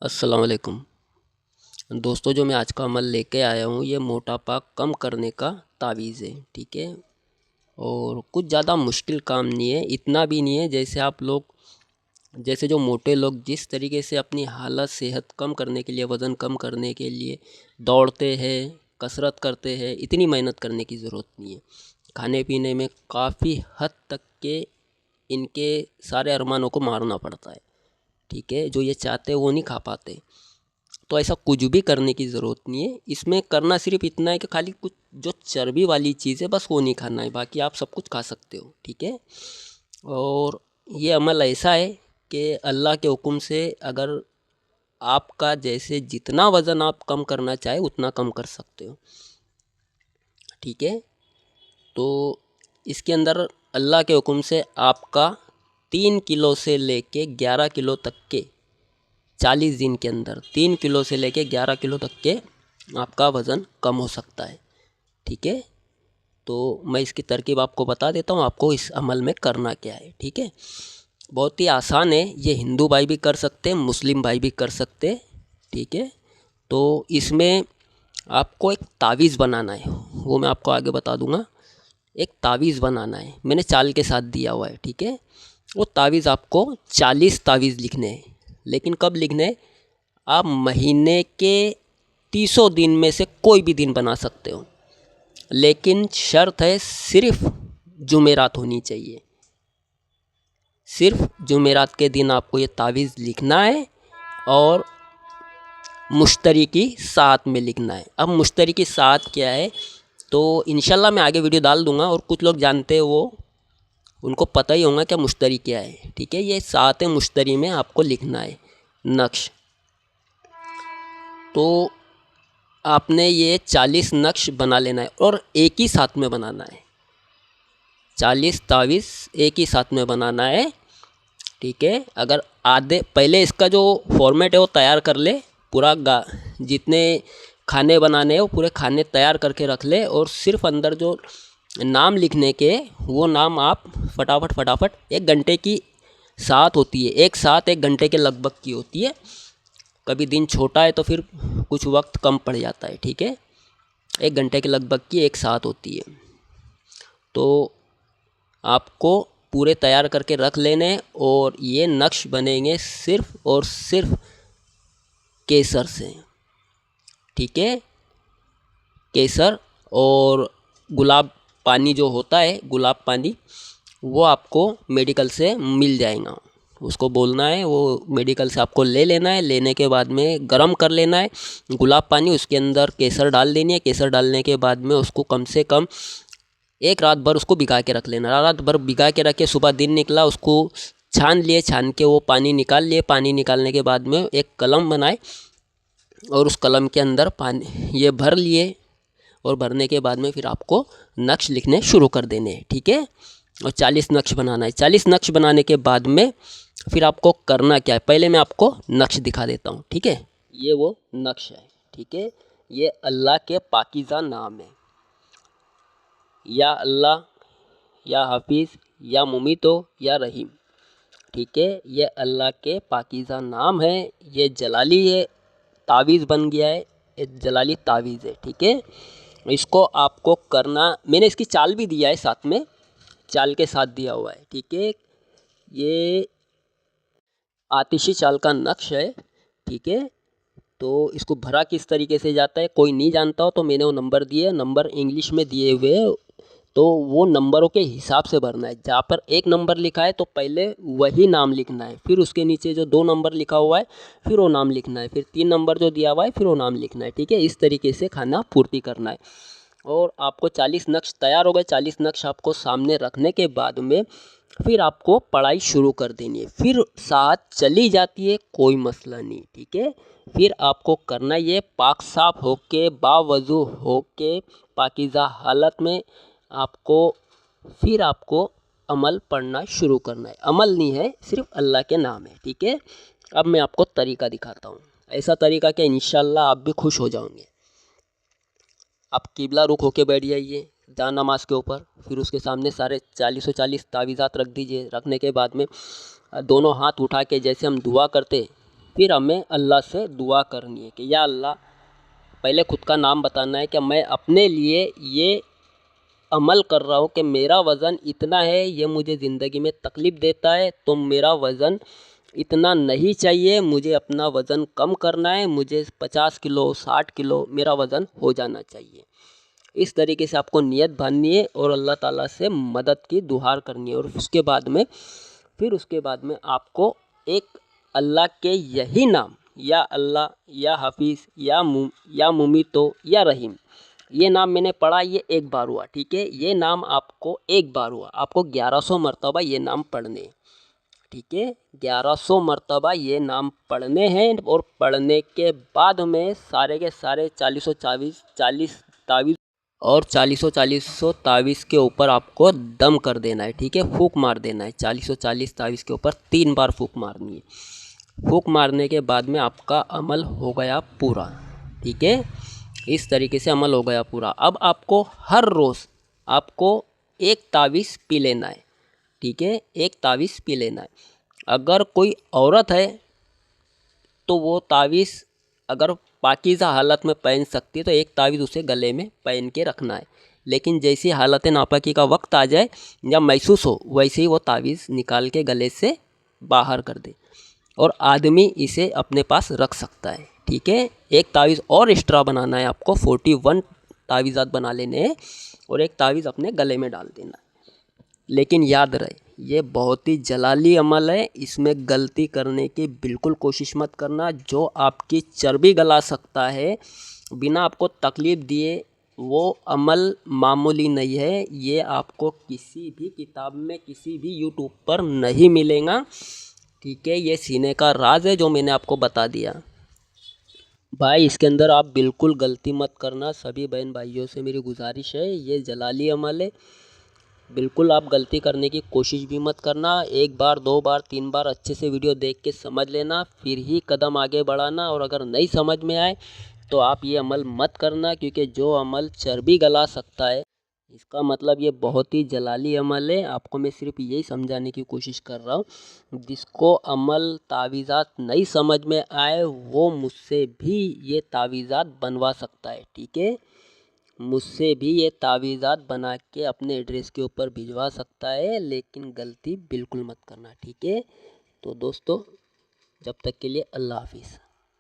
अस्सलाम वालेकुम दोस्तों। जो मैं आज का अमल लेके आया हूँ ये मोटापा कम करने का तावीज़ है। ठीक है, और कुछ ज़्यादा मुश्किल काम नहीं है, इतना भी नहीं है जैसे जो मोटे लोग जिस तरीके से अपनी हालत सेहत कम करने के लिए, वज़न कम करने के लिए दौड़ते हैं, कसरत करते हैं, इतनी मेहनत करने की ज़रूरत नहीं है। खाने पीने में काफ़ी हद तक के इनके सारे अरमानों को मारना पड़ता है। ठीक है, जो ये चाहते हैं वो नहीं खा पाते। तो ऐसा कुछ भी करने की ज़रूरत नहीं है। इसमें करना सिर्फ इतना है कि खाली कुछ जो चर्बी वाली चीज़ है बस वो नहीं खाना है, बाकी आप सब कुछ खा सकते हो। ठीक है, और ये अमल ऐसा है कि अल्लाह के हुक्म से अगर आपका जैसे जितना वज़न आप कम करना चाहे उतना कम कर सकते हो। ठीक है, तो इसके अंदर अल्लाह के हुक्म से आपका 3 किलो से लेके 11 किलो तक के 40 दिन के अंदर 3 किलो से लेके 11 किलो तक के आपका वज़न कम हो सकता है। ठीक है, तो मैं इसकी तरकीब आपको बता देता हूँ, आपको इस अमल में करना क्या है। ठीक है, बहुत ही आसान है, ये हिंदू भाई भी कर सकते हैं, मुस्लिम भाई भी कर सकते हैं। ठीक है, तो इसमें आपको एक तावीज़ बनाना है, वो मैं आपको आगे बता दूँगा। एक तावीज़ बनाना है, मैंने चाल के साथ दिया हुआ है। ठीक है, वो तावीज़ आपको 40 तावीज़ लिखने हैं, लेकिन कब लिखने हैं? आप महीने के 30 दिन में से कोई भी दिन बना सकते हो, लेकिन शर्त है सिर्फ जुमेरात होनी चाहिए। सिर्फ जुमेरात के दिन आपको ये तावीज़ लिखना है और मुश्तरी की साथ में लिखना है। अब मुश्तरी की साथ क्या है तो इंशाल्लाह मैं आगे वीडियो डाल दूंगा, और कुछ लोग जानते हैं वो उनको पता ही होगा क्या मुश्तरी क्या है। ठीक है, ये साथ मुश्तरी में आपको लिखना है नक्श। तो आपने ये 40 नक्श बना लेना है और एक ही साथ में बनाना है। 40 तावीज़ एक ही साथ में बनाना है। ठीक है, अगर आधे पहले इसका जो फॉर्मेट है वो तैयार कर ले, पूरा जितने खाने बनाने हैं वो पूरे खाने तैयार करके रख ले, और सिर्फ अंदर जो नाम लिखने के वो नाम आप फटाफट 1 घंटे की साथ होती है, एक साथ 1 घंटे के लगभग की होती है। कभी दिन छोटा है तो फिर कुछ वक्त कम पड़ जाता है। ठीक है, 1 घंटे के लगभग की एक साथ होती है। तो आपको पूरे तैयार करके रख लेने, और ये नक्श बनेंगे सिर्फ और सिर्फ केसर से। ठीक है, केसर और गुलाब पानी जो होता है, गुलाब पानी, वो आपको मेडिकल से मिल जाएगा। उसको बोलना है, वो मेडिकल से आपको ले लेना है। लेने के बाद में गरम कर लेना है गुलाब पानी, उसके अंदर केसर डाल देनी है। केसर डालने के बाद में उसको कम से कम 1 रात भर उसको भिगा के रख लेना। रात भर भिगा के रखे, सुबह दिन निकला उसको छान लिए, छान के वो पानी निकाल लिए। पानी निकालने के बाद में एक कलम बनाए और उस कलम के अंदर पानी ये भर लिए, और भरने के बाद में फिर आपको नक्श लिखने शुरू कर देने हैं। ठीक है, और 40 नक्श बनाना है। 40 नक्श बनाने के बाद में फिर आपको करना क्या है, पहले मैं आपको नक्श दिखा देता हूँ। ठीक है, ये वो नक्श है। ठीक है, ये अल्लाह के पाकीज़ा नाम है, या अल्लाह, या हाफिज़, या मुमीतो, या रहीम। ठीक है, ये अल्लाह के पाकीज़ा नाम है। ये जलाली है, तावीज़ बन गया है, ये जलाली तावीज़ है। ठीक है, इसको आपको करना, मैंने इसकी चाल भी दिया है साथ में, चाल के साथ दिया हुआ है। ठीक है, ये आतिशी चाल का नक्श है। ठीक है, तो इसको भरा किस तरीके से जाता है कोई नहीं जानता हो तो मैंने वो नंबर दिए, नंबर इंग्लिश में दिए हुए, तो वो नंबरों के हिसाब से भरना है। जहाँ पर 1 नंबर लिखा है तो पहले वही नाम लिखना है, फिर उसके नीचे जो 2 नंबर लिखा हुआ है फिर वो नाम लिखना है, फिर 3 नंबर जो दिया हुआ है फिर वो नाम लिखना है। ठीक है, इस तरीके से खाना पूर्ति करना है। और आपको 40 नक्श तैयार हो गए। 40 नक्श आपको सामने रखने के बाद में फिर आपको पढ़ाई शुरू कर देनी है। फिर साथ चली जाती है, कोई मसला नहीं। ठीक है, फिर आपको करना ये पाक साफ होके, बावजू होके, पाकीज़ा हालत में आपको अमल पढ़ना शुरू करना है। अमल नहीं है, सिर्फ अल्लाह के नाम है। ठीक है, अब मैं आपको तरीका दिखाता हूँ, ऐसा तरीका कि इंशाल्लाह आप भी खुश हो जाओगे। आप किबला रुख होके बैठ जाइए जान नमाज के ऊपर, फिर उसके सामने सारे 40 तावीज़ात रख दीजिए। रखने के बाद में दोनों हाथ उठा के जैसे हम दुआ करते फिर हमें अल्लाह से दुआ करनी है कि या अल्लाह, पहले खुद का नाम बताना है कि मैं अपने लिए ये अमल कर रहा हूँ कि मेरा वज़न इतना है, ये मुझे ज़िंदगी में तकलीफ़ देता है, तो मेरा वज़न इतना नहीं चाहिए, मुझे अपना वज़न कम करना है, मुझे 50 किलो 60 किलो मेरा वज़न हो जाना चाहिए। इस तरीके से आपको नियत बांधनी है और अल्लाह ताला से मदद की दुहार करनी है। और उसके बाद में आपको एक अल्लाह के यही नाम, या अल्लाह, या हाफिज़, या मुमीतो, या रहीम, ये नाम मैंने पढ़ा, ये एक बार हुआ, ठीक है। ये नाम आपको एक बार हुआ, आपको 1100 मरतबा ये नाम पढ़ने हैं, ठीक है। 1100 मरतबा ये नाम पढ़ने हैं और पढ़ने के बाद में सारे के सारे 40 तावीज़ और 40 तावीज़ के ऊपर आपको दम कर देना है, ठीक है, फूंक मार देना है। 40 तावीज़ के ऊपर 3 बार फूंक मारनी है। फूंक मारने के बाद में आपका अमल हो गया पूरा, ठीक है। इस तरीके से अमल हो गया पूरा। अब आपको हर रोज़ आपको एक तावीज़ पी लेना है, ठीक है, एक तावीज़ पी लेना है। अगर कोई औरत है तो वो तावीज़ अगर पाकीज़ा हालत में पहन सकती है तो एक तावीज़ उसे गले में पहन के रखना है, लेकिन जैसी हालत नापाकी का वक्त आ जाए या महसूस हो, वैसे ही वो तावीज़ निकाल के गले से बाहर कर दे और आदमी इसे अपने पास रख सकता है, ठीक है। एक तावीज़ और एक्स्ट्रा बनाना है आपको, 41 तावीज़ात बना लेने हैं और एक तावीज़ अपने गले में डाल देना है। लेकिन याद रहे, ये बहुत ही जलाली अमल है, इसमें गलती करने की बिल्कुल कोशिश मत करना। जो आपकी चर्बी गला सकता है बिना आपको तकलीफ़ दिए, वो अमल मामूली नहीं है। ये आपको किसी भी किताब में, किसी भी यूट्यूब पर नहीं मिलेगा, ठीक है। ये सीने का राज है जो मैंने आपको बता दिया। भाई इसके अंदर आप बिल्कुल गलती मत करना, सभी बहन भाइयों से मेरी गुजारिश है, ये जलाली अमल है, बिल्कुल आप गलती करने की कोशिश भी मत करना। एक बार, दो बार, 3 बार अच्छे से वीडियो देख के समझ लेना, फिर ही कदम आगे बढ़ाना। और अगर नहीं समझ में आए तो आप ये अमल मत करना, क्योंकि जो अमल चर्बी गला सकता है, इसका मतलब ये बहुत ही जलाली अमल है। आपको मैं सिर्फ यही समझाने की कोशिश कर रहा हूँ। जिसको अमल तावीज़ात नहीं समझ में आए वो मुझसे भी ये तावीज़ात बनवा सकता है, ठीक है। मुझसे भी ये तावीज़ात बना के अपने एड्रेस के ऊपर भिजवा सकता है, लेकिन गलती बिल्कुल मत करना, ठीक है। तो दोस्तों, जब तक के लिए अल्लाह हाफिज़।